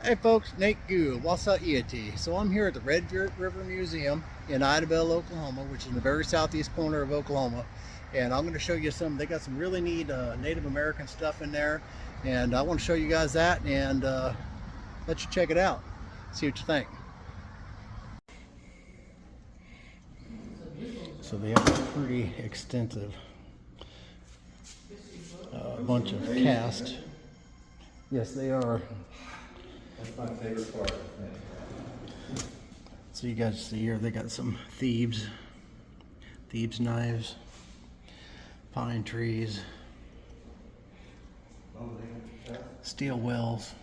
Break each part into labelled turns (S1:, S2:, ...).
S1: Hey folks, Nate Gould, Wasa Iati. So I'm here at the Red River Museum in Idabel, Oklahoma, which is in the very southeast corner of Oklahoma. And I'm going to show you they got some really neat Native American stuff in there. And I want to show you guys that and let you check it out. See what you think. So they have a pretty extensive bunch of cast. Yes, they are.
S2: That's my favorite part.
S1: So you guys see here, they got some thieves knives, pine trees, steel wells,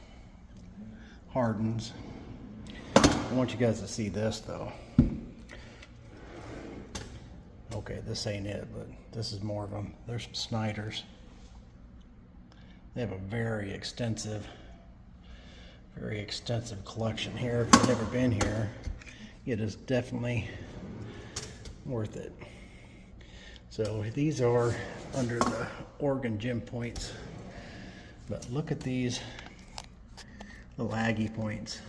S1: hardens. I want you guys to see this though. Okay, this ain't it, but this is more of them. There's some Snyders. They have a very extensive collection here. If you've never been here, it is definitely worth it. So these are under the Oregon gem points, but look at these little Aggie points,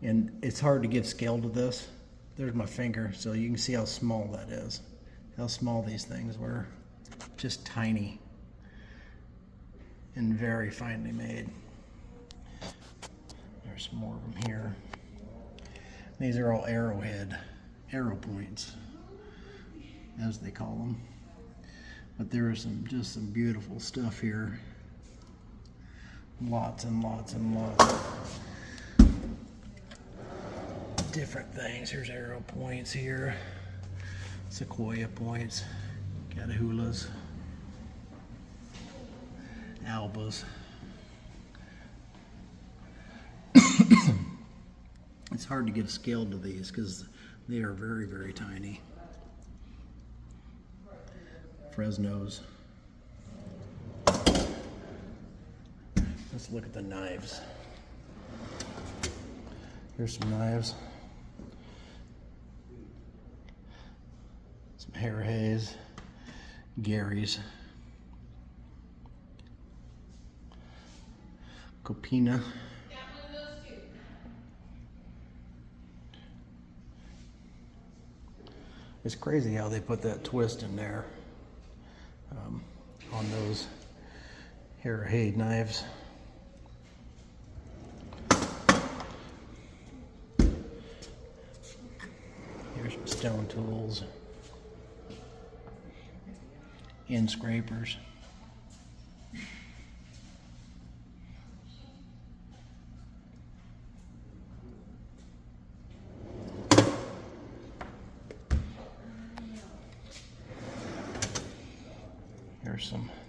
S1: and it's hard to give scale to this. There's my finger, so you can see how small that is, how small these things were, just tiny and very finely made. There's some more of them here. These are all arrow points, as they call them. But there is just some beautiful stuff here. Lots and lots and lots of different things. Here's arrow points here, sequoia points, catahoulas, albas. It's hard to give scale to these because they are very, very tiny. Fresnos. Let's look at the knives. Here's some knives. Some Harrahays, Garys, Copina. It's crazy how they put that twist in there on those Harrahay knives. Here's some stone tools, end scrapers.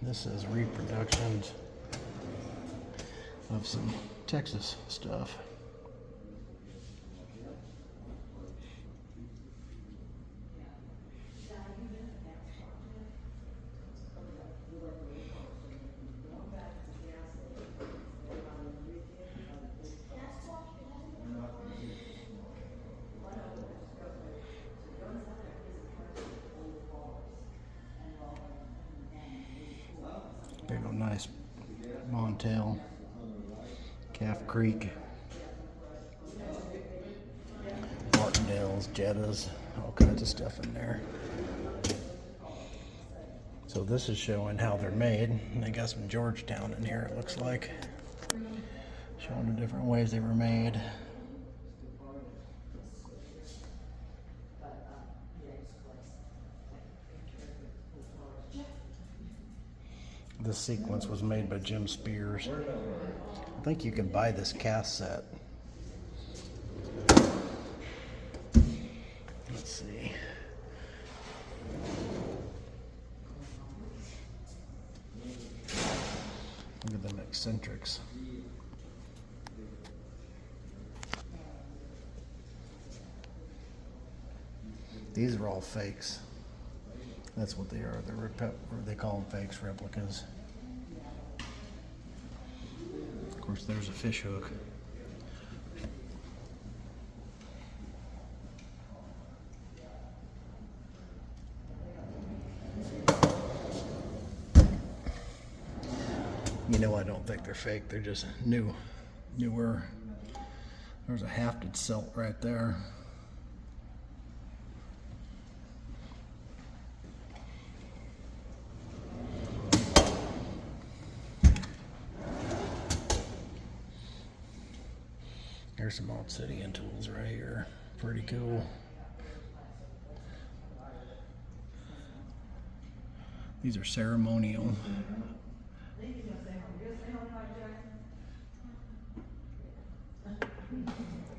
S1: This is reproductions of some Texas stuff. Big old nice Montail, Calf Creek, Martindales, Jettas, all kinds of stuff in there. So this is showing how they're made. They got some Georgetown in here, it looks like, showing the different ways they were made. This sequence was made by Jim Spears. I think you can buy this cast set. Let's see. Look at them eccentrics. These are all fakes. That's what they are. They call them fakes, replicas. Of course, there's a fish hook. You know, I don't think they're fake. They're just new newer. There's a hafted silt right there. There's some obsidian tools right here. Pretty cool. These are ceremonial.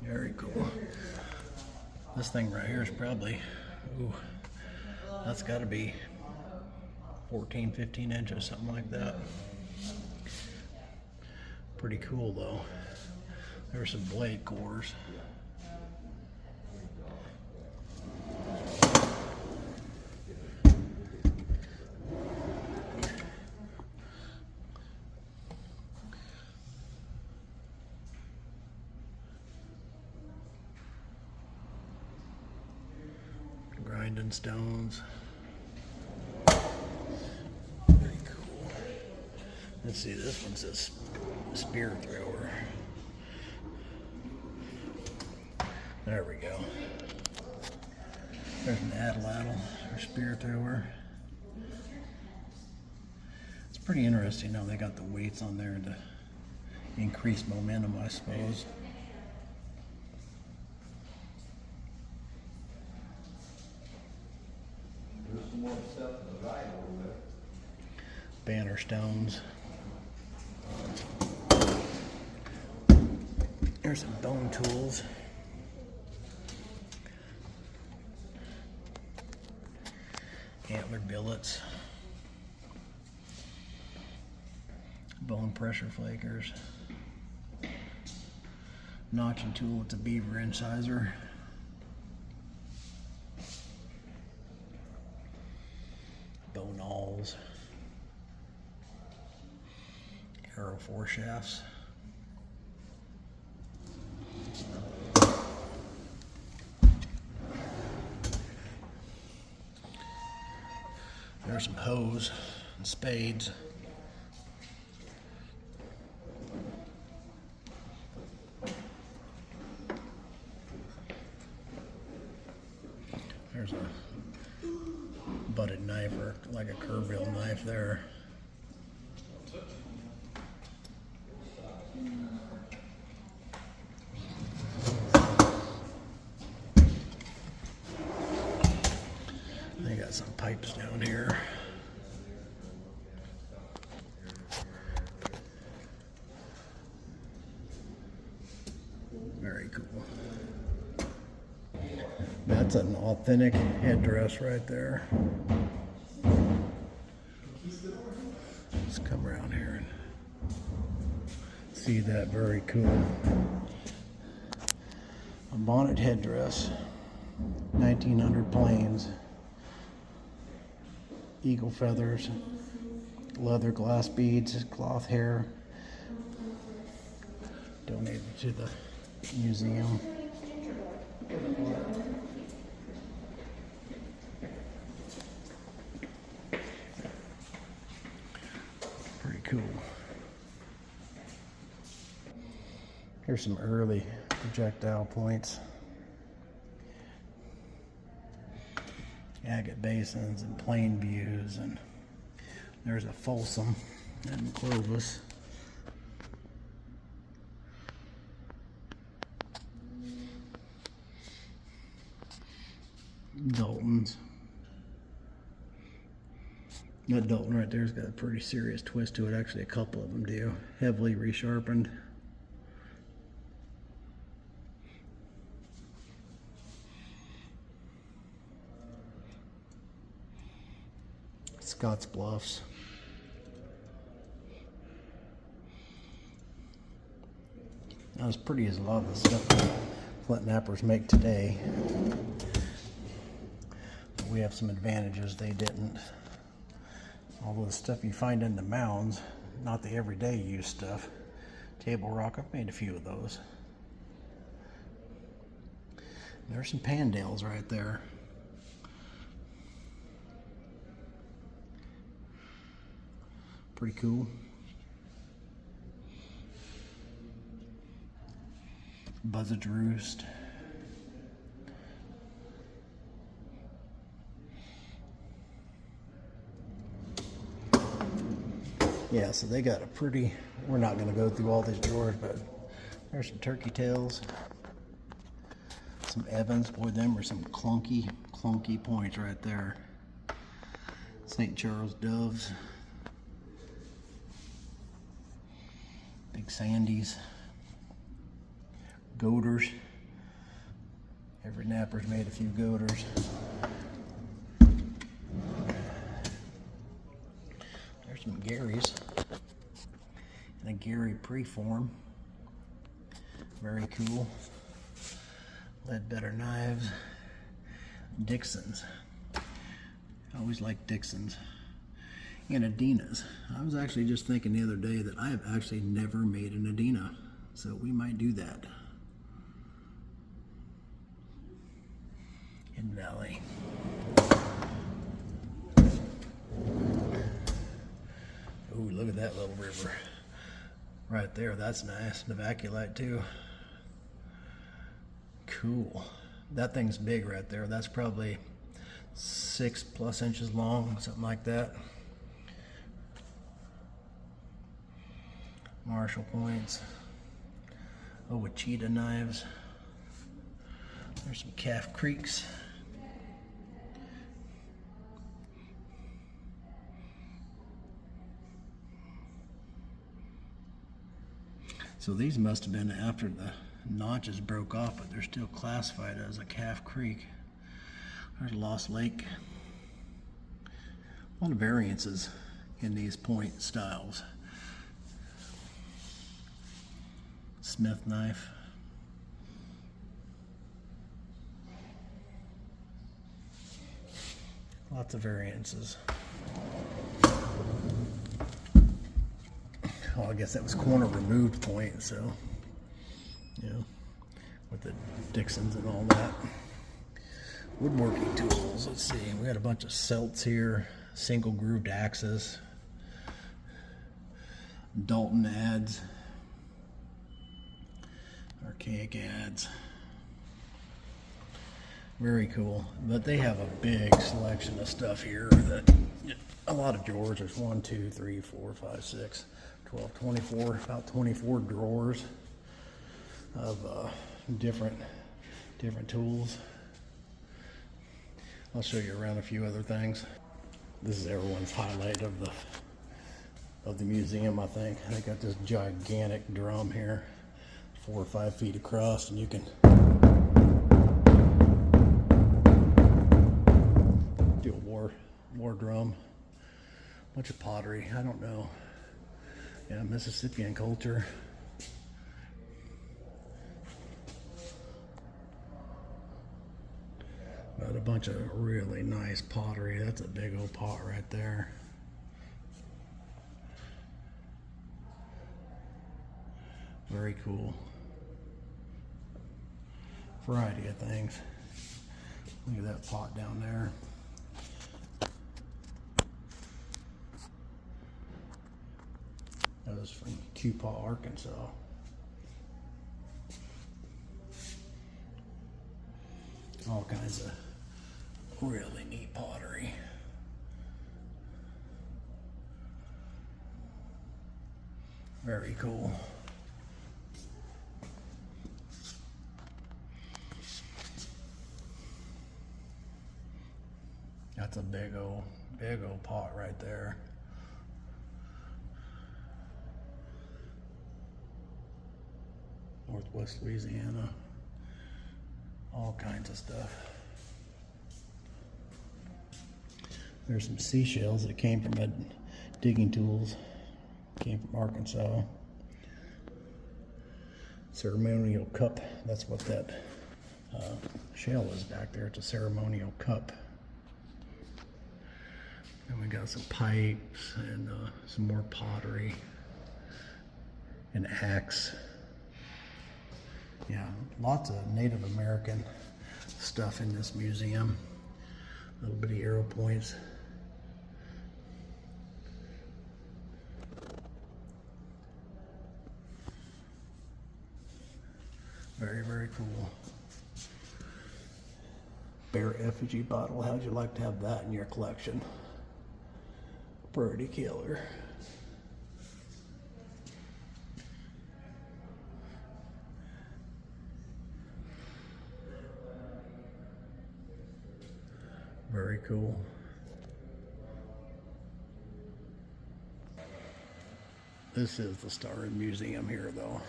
S1: Very cool. This thing right here is probably, ooh, that's got to be 14, 15 inches, something like that. Pretty cool though. There's some blade cores. Grinding stones. Very cool. Let's see, this one says spear thrower. There we go. There's an atlatl or spear thrower. It's pretty interesting how they got the weights on there to increase momentum, I suppose.
S2: There's some more stuff to the right over there.
S1: Banner stones. There's some bone tools. Antler billets. Bone pressure flakers. Notching tool with the beaver incisor. Bone awls. Arrow foreshafts. There's some hoes and spades. There's a butted knife or like a curve reel knife there. They got some pipes down here. Very cool. That's an authentic headdress right there. Let's come around here and see that. Very cool. A bonnet headdress, 1900 plains. Eagle feathers, leather glass beads, cloth hair. Donated to the museum. Pretty cool. Here's some early projectile points. Agate basins and plain views, and there's a Folsom and Clovis. Daltons. That Dalton right there's got a pretty serious twist to it. Actually, a couple of them do. Heavily resharpened. Scott's Bluffs. Not as pretty as a lot of the stuff that flint knappers make today. But we have some advantages they didn't. All the stuff you find in the mounds, not the everyday use stuff. Table rock, I've made a few of those. There's some Pedernales right there. Pretty cool. Buzzard's Roost. Yeah, so they got a pretty, we're not going to go through all these drawers, but there's some turkey tails, some Evans. Boy, them are some clunky points right there. St. Charles doves, big sandies, goaters. Every napper's made a few goaters. There's some Garys and a Gary preform. Very cool. Leadbetter knives. Dixons. I always like Dixons. And Adinas. I was actually just thinking the other day that I have actually never made an Adina. So we might do that. Hidden Valley. Ooh, look at that little river. Right there, that's nice. Novaculite too. Cool. That thing's big right there. That's probably 6+ inches long, something like that. Marshall points. Oh, with cheetah knives. There's some Calf Creeks. So these must have been after the notches broke off, but they're still classified as a Calf Creek. There's Lost Lake. A lot of variances in these point styles. Smith knife. Lots of variances. Well, I guess that was corner removed point, so, you know, with the Dixons and all that. Woodworking tools, let's see, we got a bunch of Celts here, single grooved axes, Dalton adze, archaic adze. Very cool, but they have a big selection of stuff here that a lot of drawers. There's 1, 2, 3, 4, 5, 6, 12, 24, about 24 drawers of different tools. I'll show you around a few other things. This is everyone's highlight of the museum, I think. They got this gigantic drum here, 4 or 5 feet across, and you can do a war drum. Bunch of pottery, I don't know. Yeah, Mississippian culture. But a bunch of really nice pottery. That's a big old pot right there. Very cool. Variety of things. Look at that pot down there. That was from Keokuk, Arkansas. All kinds of really neat pottery. Very cool. That's a big old pot right there. Northwest Louisiana. All kinds of stuff. There's some seashells that came from digging tools. Came from Arkansas. Ceremonial cup. That's what that shell is back there. It's a ceremonial cup. And we got some pipes and some more pottery. An axe. Yeah, lots of Native American stuff in this museum. Little bitty arrow points. Very cool. Bear effigy bottle. How'd you like to have that in your collection? Pretty killer. Very cool. This is the Star Museum here, though.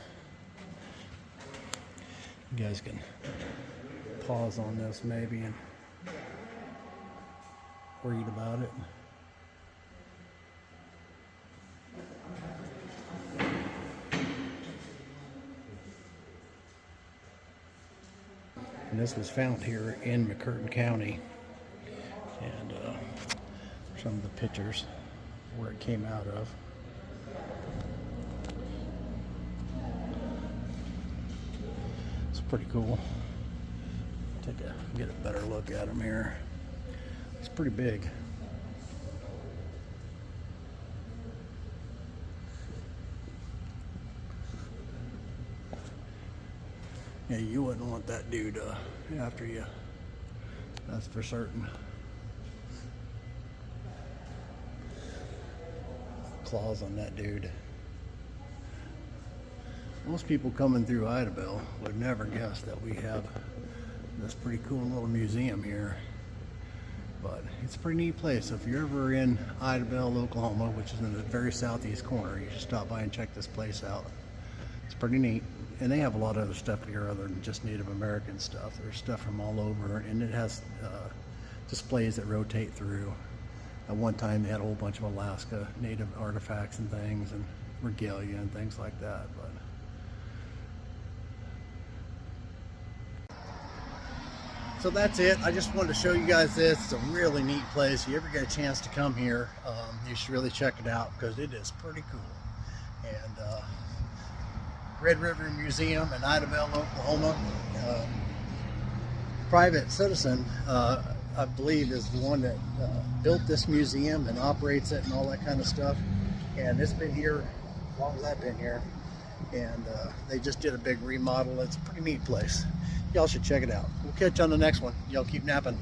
S1: You guys can pause on this maybe and read about it. And this was found here in McCurtain County. And some of the pictures where it came out of. It's pretty cool. Get a better look at them here. It's pretty big. Yeah, you wouldn't want that dude after you. That's for certain. Claws on that dude. Most people coming through Idabel would never guess that we have this pretty cool little museum here, but it's a pretty neat place. If you're ever in Idabel, Oklahoma, which is in the very southeast corner, you should stop by and check this place out. It's pretty neat, and they have a lot of other stuff here other than just Native American stuff. There's stuff from all over, and it has displays that rotate through. At one time they had a whole bunch of Alaska native artifacts and things and regalia and things like that. But so that's it. I just wanted to show you guys this. It's a really neat place. If you ever get a chance to come here, you should really check it out because it is pretty cool. And Red River Museum in Idabel, Oklahoma. Private citizen, I believe, is the one that built this museum and operates it and all that kind of stuff. And it's been here as long as I've been here. And they just did a big remodel. It's a pretty neat place. Y'all should check it out. We'll catch you on the next one. Y'all keep napping.